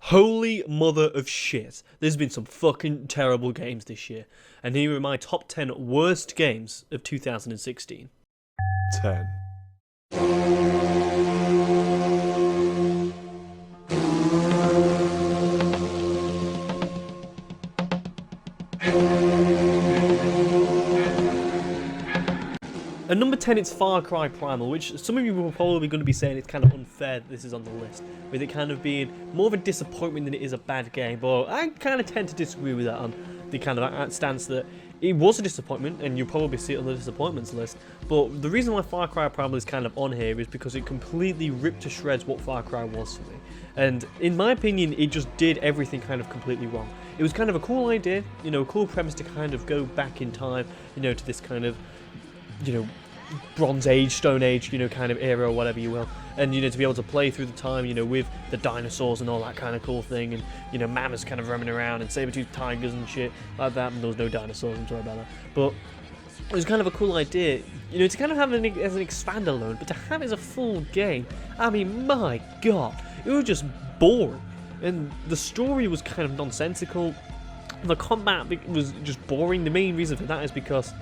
Holy mother of shit. There's been some fucking terrible games this year. And here are my top 10 worst games of 2016. 10. At number 10, it's Far Cry Primal, which some of you are probably going to be saying it's kind of unfair that this is on the list, with it kind of being more of a disappointment than it is a bad game. But I kind of tend to disagree with that on the kind of stance that it was a disappointment, and you'll probably see it on the disappointments list. But the reason why Far Cry Primal is kind of on here is because it completely ripped to shreds what Far Cry was for me. And in my opinion, it just did everything kind of completely wrong. It was kind of a cool idea, a cool premise to kind of go back in time, to this kind of Bronze Age, Stone Age, kind of era or whatever you will, and to be able to play through the time, with the dinosaurs and all that kind of cool thing, and mammoths kind of roaming around and saber-toothed tigers and shit like that. And there was no dinosaurs, I'm sorry about that, but it was kind of a cool idea, to kind of have it as an expander alone, but to have it as a full game, I mean, my god, it was just boring, and the story was kind of nonsensical. The combat was just boring. The main reason for that is because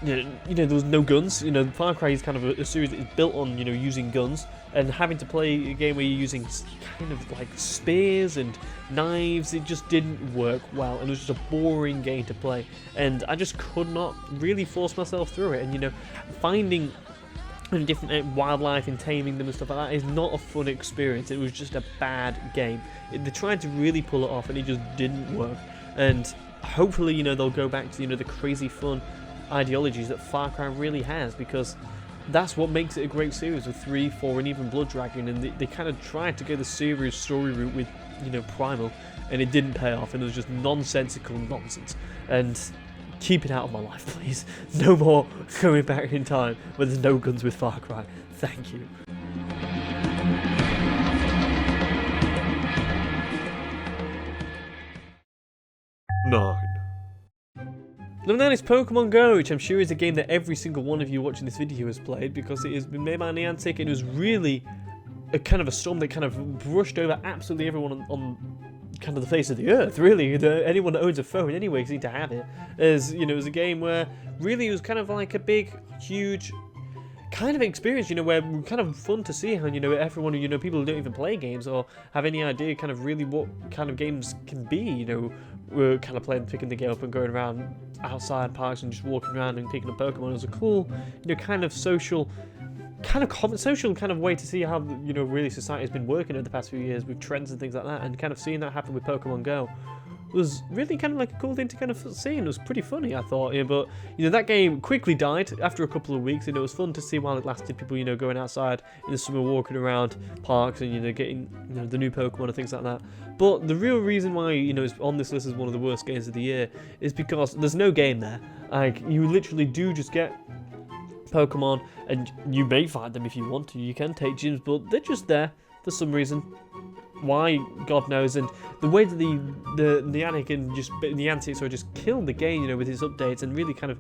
there was no guns. Far Cry is kind of a series that is built on, using guns, and having to play a game where you're using kind of like spears and knives, it just didn't work well, and it was just a boring game to play, and I just could not really force myself through it. And finding different wildlife and taming them and stuff like that is not a fun experience. It was just a bad game. They tried to really pull it off, and it just didn't work. And hopefully, they'll go back to the crazy fun ideologies that Far Cry really has, because that's what makes it a great series with 3, 4, and even Blood Dragon. And they kind of tried to go the serious story route with Primal, and it didn't pay off, and it was just nonsensical nonsense. And keep it out of my life, please. No more going back in time where there's no guns with Far Cry. Thank you. Number 9 is Pokemon Go, which I'm sure is a game that every single one of you watching this video has played, because it has been made by Niantic, and it was really a kind of a storm that kind of brushed over absolutely everyone on kind of the face of the earth, really. Anyone that owns a phone anyway seemed to have it. It was a game where really it was kind of like a big, huge kind of experience, where kind of fun to see how, everyone, people who don't even play games or have any idea kind of really what kind of games can be, we're kind of picking the game up and going around outside parks and just walking around and picking up Pokemon. It was a cool, kind of social kind of way to see how, really society has been working over the past few years with trends and things like that, and kind of seeing that happen with Pokemon Go was really kind of like a cool thing to kind of see, and it was pretty funny, I thought. But that game quickly died after a couple of weeks, and it was fun to see while it lasted. People going outside in the summer, walking around parks, and getting the new Pokemon and things like that. But the real reason why it's on this list as one of the worst games of the year is because there's no game there. Like, you literally do just get Pokemon, and you may find them if you want to. You can take gyms, but they're just there for some reason. Why, God knows. And the way that the Niantic just killed the game, with its updates, and really kind of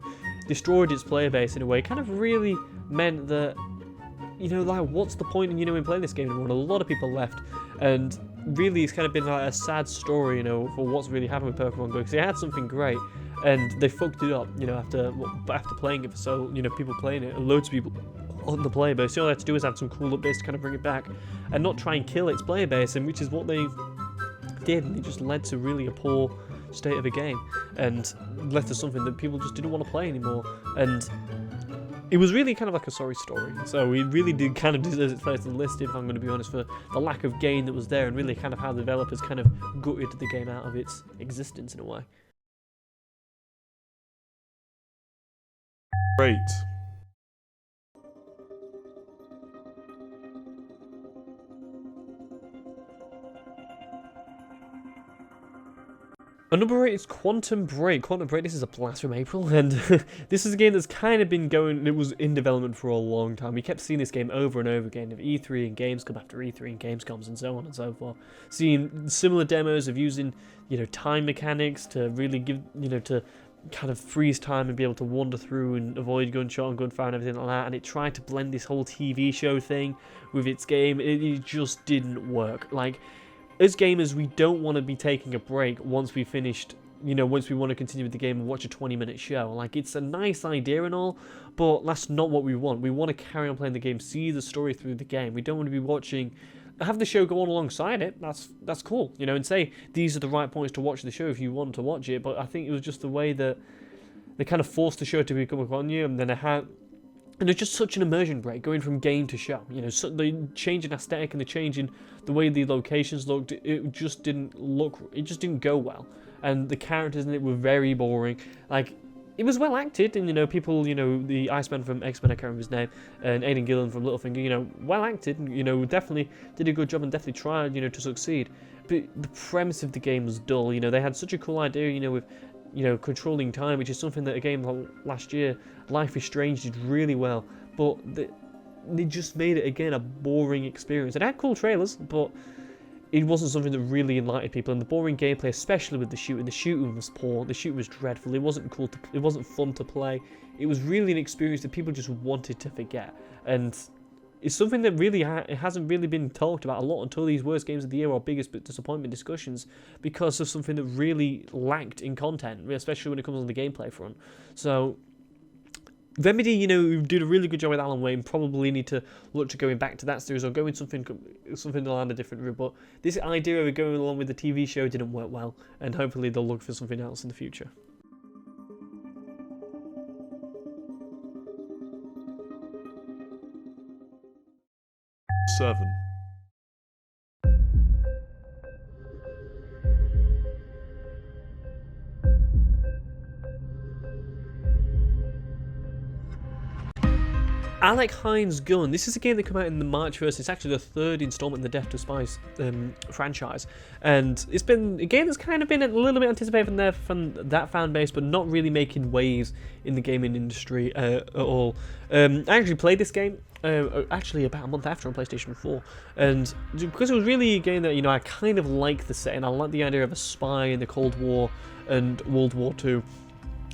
destroyed its player base in a way, kind of really meant that, like, what's the point in playing this game anymore? And a lot of people left, and really it's kind of been like a sad story, for what's really happened with Pokemon Go, because they had something great, and they fucked it up, after playing it for so, people playing it, and loads of people on the player base. All they had to do is add some cool updates to kind of bring it back, and not try and kill its player base, and which is what they did, and it just led to really a poor state of a game, and led to something that people just didn't want to play anymore. And it was really kind of like a sorry story. So it really did kind of deserve its place on the list, if I'm going to be honest, for the lack of gain that was there, and really kind of how the developers kind of gutted the game out of its existence in a way. Great. Number 8 is Quantum Break. Quantum Break, this is a blast from April, and this is a game that's kind of been going, it was in development for a long time. We kept seeing this game over and over again, of E3 and Gamescom after E3 and Gamescoms and so on and so forth. Seeing similar demos of using, time mechanics to really give, to kind of freeze time and be able to wander through and avoid gunshot and gunfire and everything like that, and it tried to blend this whole TV show thing with its game. It just didn't work. Like, as gamers, we don't want to be taking a break once we finished, you know, once we want to continue with the game and watch a 20-minute show. Like, it's a nice idea and all, but that's not what we want. We want to carry on playing the game, see the story through the game. We don't want to be watching, have the show go on alongside it. That's cool, you know, and say these are the right points to watch the show if you want to watch it. But I think it was just the way that they kind of forced the show to become upon you, and then and it's just such an immersion break going from game to show. You know, so the change in aesthetic and the change in the way the locations looked, it just didn't go well. And the characters in it were very boring. Like, it was well acted, and, you know, people, you know, the Iceman from X-Men, I can't remember his name, and Aidan Gillen from Littlefinger, you know, well acted, you know, definitely did a good job and definitely tried, you know, to succeed. But the premise of the game was dull. You know, they had such a cool idea, you know, with, you know, controlling time, which is something that a game last year, Life is Strange, did really well. But they just made it, again, a boring experience. It had cool trailers, but it wasn't something that really enlightened people. And the boring gameplay, especially with the shooting was poor. The shooting was dreadful. It wasn't cool. It wasn't fun to play. It was really an experience that people just wanted to forget. And it's something that really it hasn't really been talked about a lot until these worst games of the year or biggest disappointment discussions, because of something that really lacked in content, especially when it comes on the gameplay front. So Remedy, you know, did a really good job with Alan Wake. Probably need to look to going back to that series or going something along a different route. But this idea of going along with the TV show didn't work well, and hopefully they'll look for something else in the future. 7. Alec Hines Gun. This is a game that came out in the March 1st. It's actually the third installment in the Death to Spies franchise. And it's been a game that's kind of been a little bit anticipated from that fan base, but not really making waves in the gaming industry at all. I actually played this game actually about a month after on PlayStation 4. And because it was really a game that, you know, I kind of like the setting. I like the idea of a spy in the Cold War and World War II.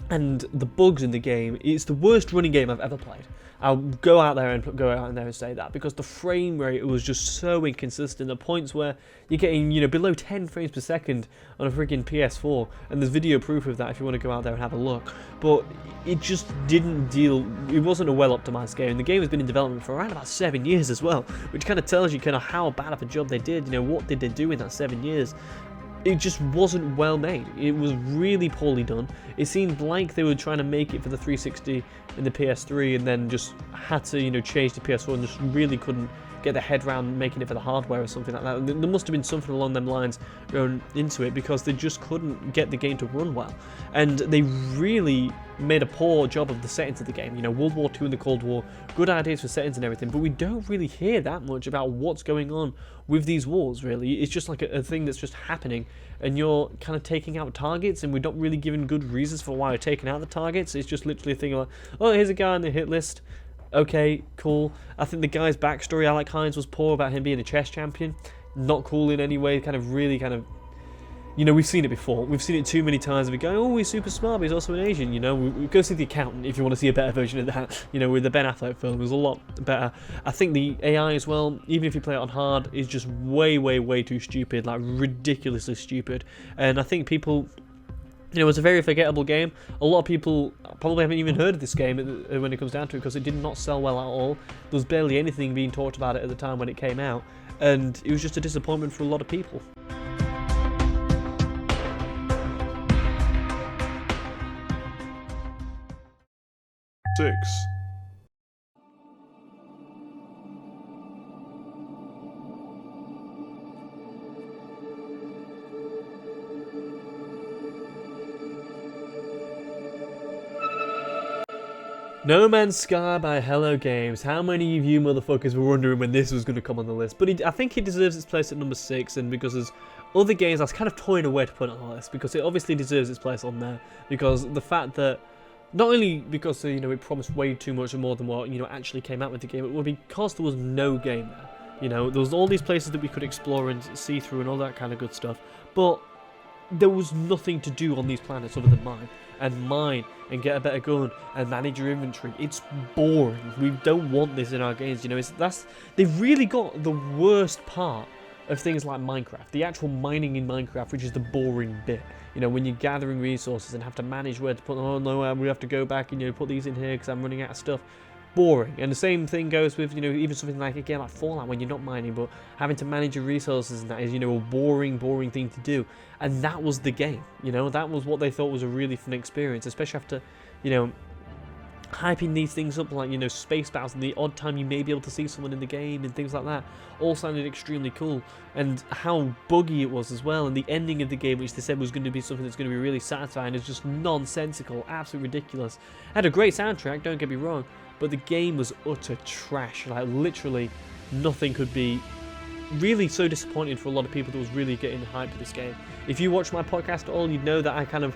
And the bugs in the game, it's the worst running game I've ever played. I'll go out there and say that, because the frame rate was just so inconsistent. At points where you're getting, you know, below 10 frames per second on a freaking PS4, and there's video proof of that if you want to go out there and have a look. But it just didn't it wasn't a well-optimized game. The game has been in development for around about 7 years as well, which kind of tells you kind of how bad of a job they did. You know, what did they do in that 7 years? It just wasn't well made. It was really poorly done. It seemed like they were trying to make it for the 360 and the PS3, and then just had to, you know, change the PS4 and just really couldn't get their head around making it for the hardware or something like that. There must have been something along them lines going into it, because they just couldn't get the game to run well. And they really made a poor job of the settings of the game. You know, World War II and the Cold War, good ideas for settings and everything, but we don't really hear that much about what's going on with these wars, really. It's just like a thing that's just happening, and you're kind of taking out targets, and we're not really given good reasons for why we're taking out the targets. It's just literally a thing like, oh, here's a guy on the hit list. Okay, cool. I think the guy's backstory, Alec Hines, was poor about him being a chess champion. Not cool in any way, really, you know, we've seen it before. We've seen it too many times of a guy, oh, he's super smart, but he's also an Asian, you know. We go see The Accountant if you want to see a better version of that. You know, with the Ben Affleck film, it was a lot better. I think the AI as well, even if you play it on hard, is just way, way, way too stupid, like ridiculously stupid. And I think people, you know, it's a very forgettable game. A lot of people probably haven't even heard of this game when it comes down to it, because it did not sell well at all. There was barely anything being talked about it at the time when it came out, and it was just a disappointment for a lot of people. 6. No Man's Sky by Hello Games. How many of you motherfuckers were wondering when this was going to come on the list? But I think it deserves its place at number 6, and because there's other games I was kind of toying away to put it on the list, because it obviously deserves its place on there, because the fact that, not only because, you know, it promised way too much more than what, you know, actually came out with the game, it was because there was no game there. You know, there was all these places that we could explore and see through and all that kind of good stuff, but there was nothing to do on these planets other than mine and get a better gun and manage your inventory. It's boring. We don't want this in our games, you know. They've really got the worst part of things like Minecraft. The actual mining in Minecraft, which is the boring bit. You know, when you're gathering resources and have to manage where to put them. Oh no, we have to go back and, you know, put these in here because I'm running out of stuff. Boring. And the same thing goes with, you know, even something like a game like Fallout when you're not mining, but having to manage your resources, and that is, you know, a boring thing to do. And that was the game. You know, that was what they thought was a really fun experience, especially after, you know, hyping these things up, like, you know, space battles and the odd time you may be able to see someone in the game and things like that, all sounded extremely cool. And how buggy it was as well, and the ending of the game, which they said was going to be something that's going to be really satisfying, is just nonsensical, absolutely ridiculous. It had a great soundtrack, don't get me wrong, but the game was utter trash. Like, literally nothing could be really so disappointing for a lot of people that was really getting hyped for this game. If you watch my podcast at all, you'd know that I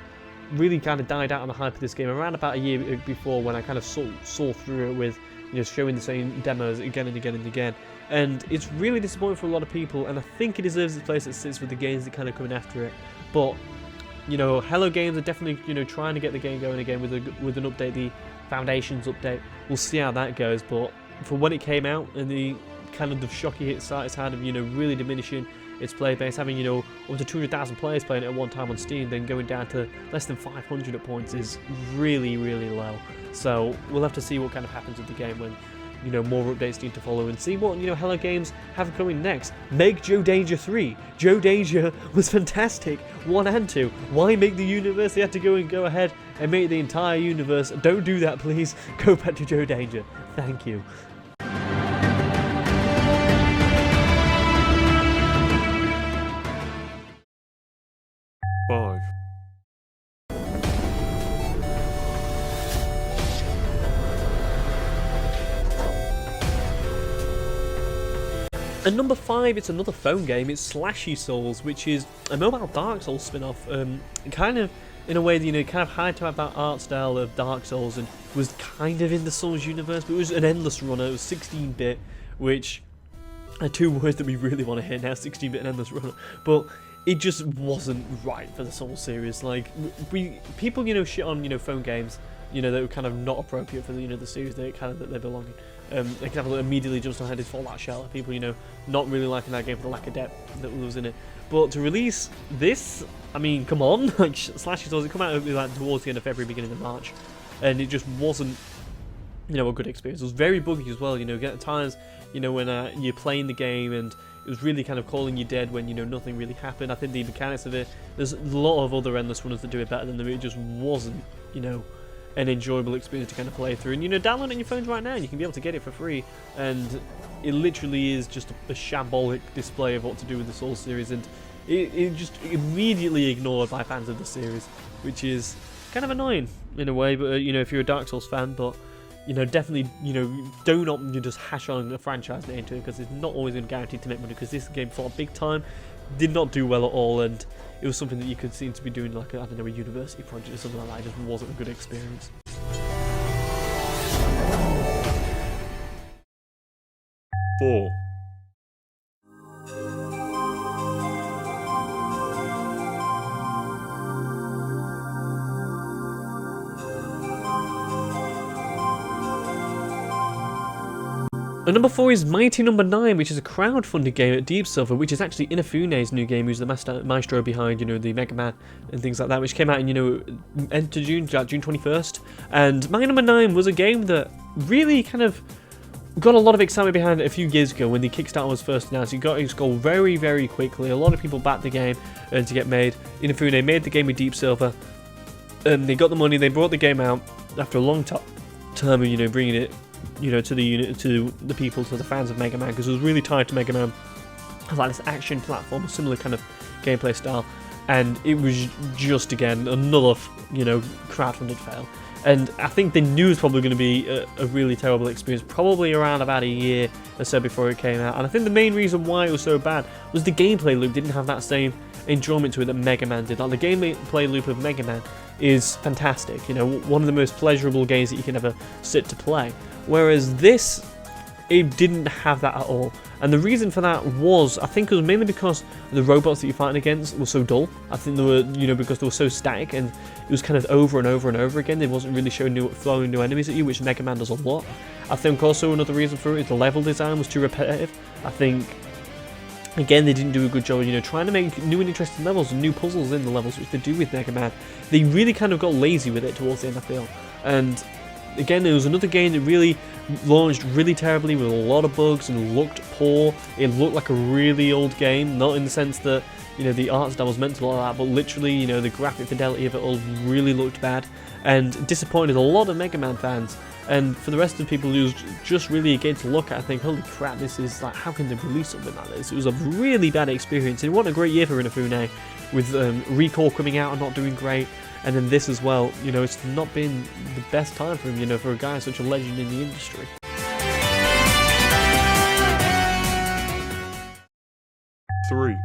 really died out on the hype of this game around about a year before, when I kind of saw through it with, you know, showing the same demos again and again and again. And it's really disappointing for a lot of people, and I think it deserves its place that sits with the games that kind of coming after it. But, you know, Hello Games are definitely, you know, trying to get the game going again with an update, the Foundations update. We'll see how that goes, but for when it came out and the kind of the shocky hit site it's had of, you know, really diminishing its player base, having, you know, up to 200,000 players playing it at one time on Steam, then going down to less than 500 at points is really, really low. So we'll have to see what kind of happens with the game when, you know, more updates need to follow, and see what, you know, Hello Games have coming next. Make Joe Danger 3. Joe Danger was fantastic, 1 and 2. Why make the universe? They had to go ahead and make the entire universe. Don't do that, please. Go back to Joe Danger. Thank you. And number 5, it's another phone game. It's Slashy Souls, which is a mobile Dark Souls spin-off. Kind of, in a way, you know, kind of had to have that art style of Dark Souls, and was kind of in the Souls universe, but it was an endless runner. It was 16-bit, which are two words that we really want to hear now, 16-bit and endless runner. But it just wasn't right for the Souls series. Like, people, you know, shit on, you know, phone games, you know, that were kind of not appropriate for the, you know, the series that they belong in. Example, immediately jumps on head is Fallout Shelter. People, you know, not really liking that game for the lack of depth that was in it. But to release this, I mean, come on, like, Slashy Souls, it come out like towards the end of February, beginning of March, and it just wasn't, you know, a good experience. It was very buggy as well, you know, at times, you know, when you're playing the game and it was really kind of calling you dead when, you know, nothing really happened. I think the mechanics of it, there's a lot of other endless runners that do it better than them. It just wasn't, you know, an enjoyable experience to kind of play through. And, you know, download it on your phones right now, and you can be able to get it for free, and it literally is just a shambolic display of what to do with the Souls series, and it just immediately ignored by fans of the series, which is kind of annoying in a way. But you know, if you're a Dark Souls fan, but, you know, definitely, you know, do not just hash on a franchise name to it, because it's not always going to guarantee to make money, because this game fought big time, did not do well at all, and it was something that you could seem to be doing like, I don't know, a university project or something like that. It just wasn't a good experience. Four. And number 4 is Mighty Number 9, which is a crowdfunded game at Deep Silver, which is actually Inafune's new game, who's the maestro behind, you know, the Mega Man and things like that, which came out in, you know, end of June, June 21st. And Mighty Number 9 was a game that really kind of got a lot of excitement behind it a few years ago when the Kickstarter was first announced. It got its goal very, very quickly. A lot of people backed the game and to get made. Inafune made the game with Deep Silver, and they got the money. They brought the game out after a long time of, you know, bringing it, you know, to the people, to the fans of Mega Man, because it was really tied to Mega Man. It was like this action platform, a similar kind of gameplay style, and it was just, again, another, you know, crowdfunded fail. And I think they knew it was probably going to be a really terrible experience, probably around about a year or so before it came out. And I think the main reason why it was so bad was the gameplay loop didn't have that same enjoyment to it that Mega Man did. Like, the gameplay loop of Mega Man is fantastic, you know, one of the most pleasurable games that you can ever sit to play. Whereas this, it didn't have that at all. And the reason for that was, I think it was mainly because the robots that you're fighting against were so dull. I think they were, you know, because they were so static, and it was kind of over and over and over again. They wasn't really throwing new enemies at you, which Mega Man does a lot. I think also another reason for it is the level design was too repetitive. I think Again, they didn't do a good job of, trying to make new and interesting levels and new puzzles in the levels, which they do with Mega Man. They really kind of got lazy with it towards the end, I feel. And again, there was another game that really launched really terribly with a lot of bugs and looked poor. It looked like a really old game, not in the sense that, the art style was meant to look like that, but literally, the graphic fidelity of it all really looked bad and disappointed a lot of Mega Man fans. And for the rest of the people who was just really again to look at, I think, holy crap, this is like, how can they release something like this? It was a really bad experience. And it wasn't a great year for Inafune, with Recall coming out and not doing great, and then this as well. It's not been the best time for him, for a guy such a legend in the industry. Three.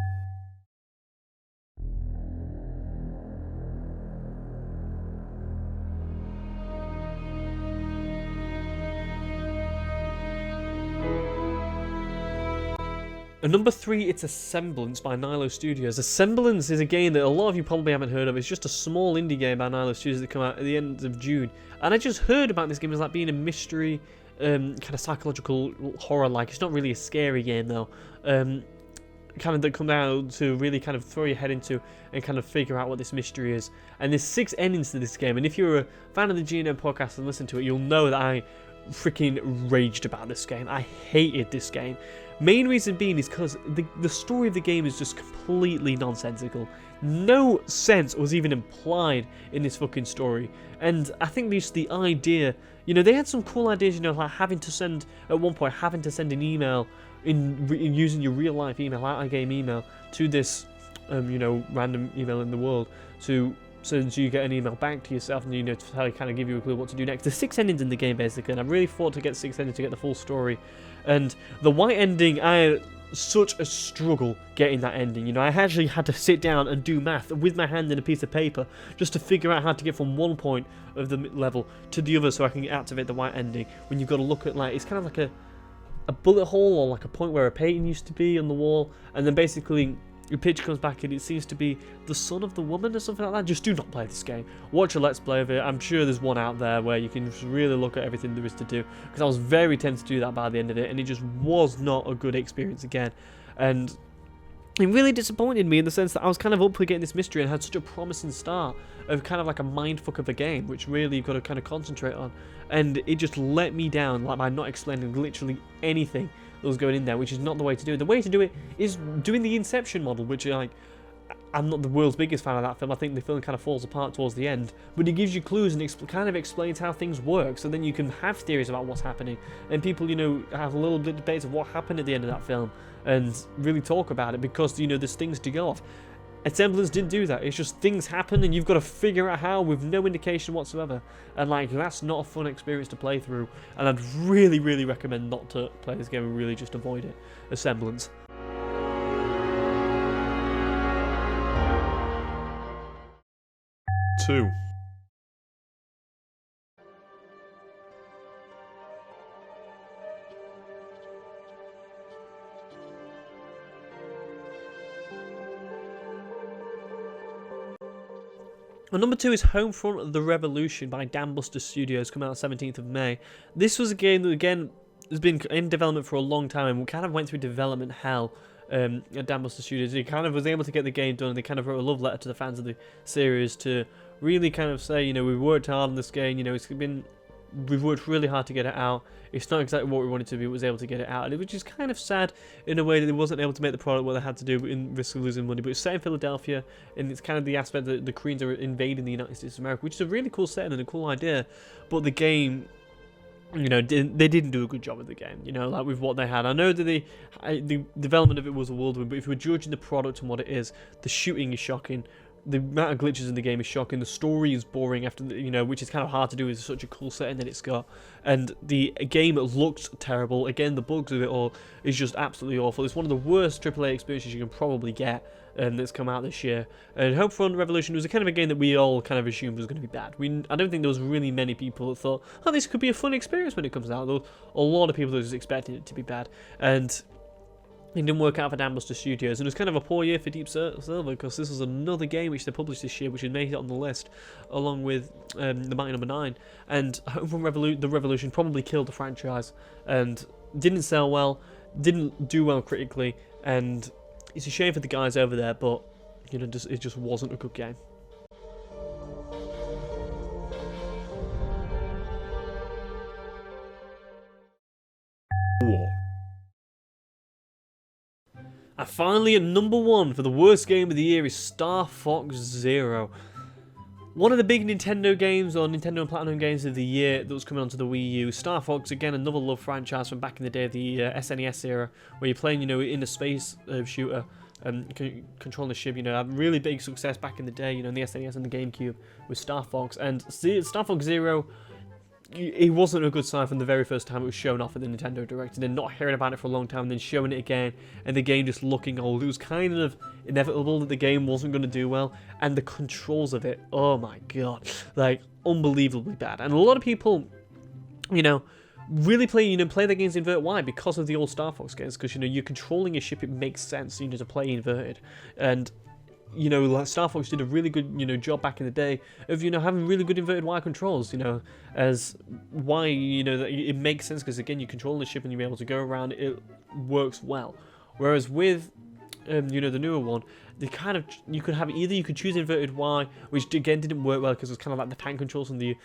At number 3, it's A Semblance by Nilo Studios. A Semblance is a game that a lot of you probably haven't heard of. It's just a small indie game by Nilo Studios that came out at the end of June. And I just heard about this game as like being a mystery, kind of psychological horror-like. It's not really a scary game though. Kind of that come out to really kind of throw your head into and kind of figure out what this mystery is. And there's 6 endings to this game. And if you're a fan of the GNM podcast and listen to it, you'll know that I freaking raged about this game. I hated this game. Main reason being is because the story of the game is just completely nonsensical. No sense was even implied in this fucking story. And I think just the idea, they had some cool ideas, like having to send an email in using your real life email, out of game email, to this, random email in the world, so you get an email back to yourself and to kind of give you a clue what to do next. There's 6 endings in the game basically, and I really fought to get 6 endings to get the full story. And the white ending, I had such a struggle getting that ending. I actually had to sit down and do math with my hand in a piece of paper just to figure out how to get from one point of the level to the other so I can activate the white ending. When you've got to look at, like, it's kind of like a bullet hole or like a point where a painting used to be on the wall, and then basically your picture comes back and it seems to be the son of the woman or something like that. Just do not play this game. Watch a Let's Play of it. I'm sure there's one out there where you can just really look at everything there is to do, because I was very tempted to do that by the end of it, and it just was not a good experience again. And it really disappointed me in the sense that I was kind of up for getting this mystery and had such a promising start of kind of like a mindfuck of a game, which really you've got to kind of concentrate on. And it just let me down, like, by not explaining literally anything that was going in there, which is not the way to do it. The way to do it is doing the Inception model, which, like, I'm not the world's biggest fan of that film. I think the film kind of falls apart towards the end, but it gives you clues and kind of explains how things work, so then you can have theories about what's happening, and people, have a little bit of debates of what happened at the end of that film, and really talk about it, because, there's things to go off. A Semblance didn't do that. It's just things happen and you've got to figure out how with no indication whatsoever. And like, that's not a fun experience to play through. And I'd really, really recommend not to play this game and really just avoid it. A Semblance. Two. And number 2 is Homefront: The Revolution by Dambuster Studios, coming out 17th of May. This was a game that, again, has been in development for a long time, and we kind of went through development hell at Dambuster Studios. He kind of was able to get the game done, and they kind of wrote a love letter to the fans of the series to really kind of say, we've worked hard on this game, we've worked really hard to get it out. It's not exactly what we wanted to be, but was able to get it out, which is kind of sad in a way that they wasn't able to make the product what they had to do in risk of losing money. But it's set in Philadelphia, and it's kind of the aspect that the Koreans are invading the United States of America, which is a really cool setting and a cool idea. But the game, they didn't do a good job with the game, like with what they had. I know that the development of it was a whirlwind, but if we're judging the product and what it is, the shooting is shocking. The amount of glitches in the game is shocking. The story is boring after, which is kind of hard to do with such a cool setting that it's got. And the game looks terrible. Again, the bugs of it all is just absolutely awful. It's one of the worst AAA experiences you can probably get that's come out this year. And Homefront: Revolution was a kind of a game that we all kind of assumed was going to be bad. I don't think there was really many people that thought, oh, this could be a fun experience when it comes out. There were a lot of people that was expecting it to be bad. And it didn't work out for Dambuster Studios, and it was kind of a poor year for Deep Silver, because this was another game which they published this year, which had made it on the list, along with The Mighty Number 9. And Homefront: The Revolution probably killed the franchise, and didn't sell well, didn't do well critically, and It's a shame for the guys over there, but you know, it just wasn't a good game. Four. And finally, at number 1 for the worst game of the year is Star Fox Zero. One of the big Nintendo games, or Nintendo and Platinum games of the year that was coming onto the Wii U. Star Fox, again, another love franchise from back in the day of the SNES era, where you're playing, you know, in a space shooter, controlling the ship. You know, had really big success back in the day, you know, in the SNES and the GameCube with Star Fox. And Star Fox Zero, it wasn't a good sign from the very first time it was shown off at the Nintendo Direct, and then not hearing about it for a long time, and then showing it again, and the game just looking old. It was kind of inevitable that the game wasn't going to do well, and the controls of it, oh my god, like, unbelievably bad. And a lot of people, you know, really play the games inverted. Why? Because of the old Star Fox games, because, you know, you're controlling a ship, it makes sense, you know, to play inverted. And you know, like Star Fox did a really good, you know, job back in the day of, you know, having really good inverted Y controls, you know, as why, you know, that it makes sense because, again, you control the ship and you're able to go around, it works well. Whereas with, you know, the newer one, they kind of, you could have either, you could choose inverted Y, which again didn't work well because it was kind of like the tank controls from the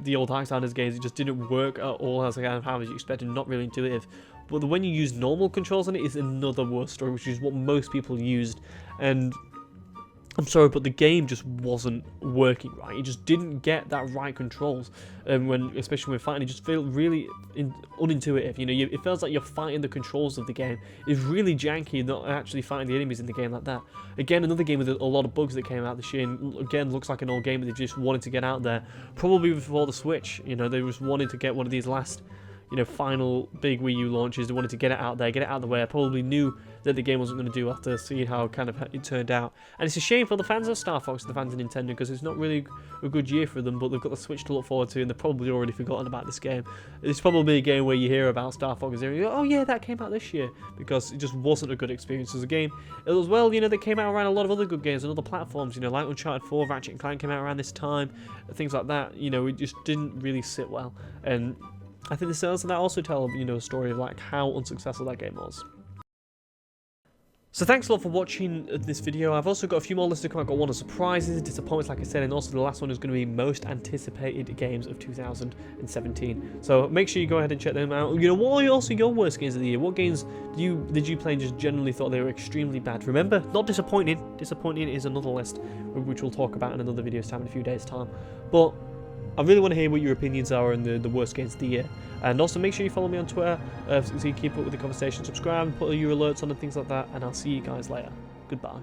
the old Darksiders games. It just didn't work at all as kind of how you expected, not really intuitive. But when you use normal controls on it, is another worse story, which is what most people used. And I'm sorry, but the game just wasn't working right. It just didn't get that right controls, especially when fighting. It just felt really unintuitive. You know, it feels like you're fighting the controls of the game. It's really janky, not actually fighting the enemies in the game like that. Again, another game with a lot of bugs that came out this year, and again, looks like an old game that they just wanted to get out there, probably before the Switch. You know, they just wanted to get one of these last, you know, final big Wii U launches. They wanted to get it out there, get it out of the way. I probably knew that the game wasn't going to do after seeing how kind of it turned out. And it's a shame for the fans of Star Fox, the fans of Nintendo, because it's not really a good year for them, but they've got the Switch to look forward to, and they've probably already forgotten about this game. It's probably a game where you hear about Star Fox Zero, you go, oh yeah, that came out this year, because it just wasn't a good experience as a game. As well, you know, they came out around a lot of other good games on other platforms, you know, like Uncharted 4, Ratchet & Clank came out around this time, things like that. You know, it just didn't really sit well, and I think the sales of that also tell, you know, a story of like how unsuccessful that game was. So thanks a lot for watching this video. I've also got a few more lists to come. I've got one of surprises, disappointments, like I said, and also the last one is going to be most anticipated games of 2017. So make sure you go ahead and check them out. You know, what are also your worst games of the year? What games did you play and just generally thought they were extremely bad? Remember, not disappointing. Disappointing is another list, which we'll talk about in another video's time in a few days' time. But I really want to hear what your opinions are on the worst games of the year. And also make sure you follow me on Twitter so you keep up with the conversation. Subscribe and put your alerts on and things like that. And I'll see you guys later. Goodbye.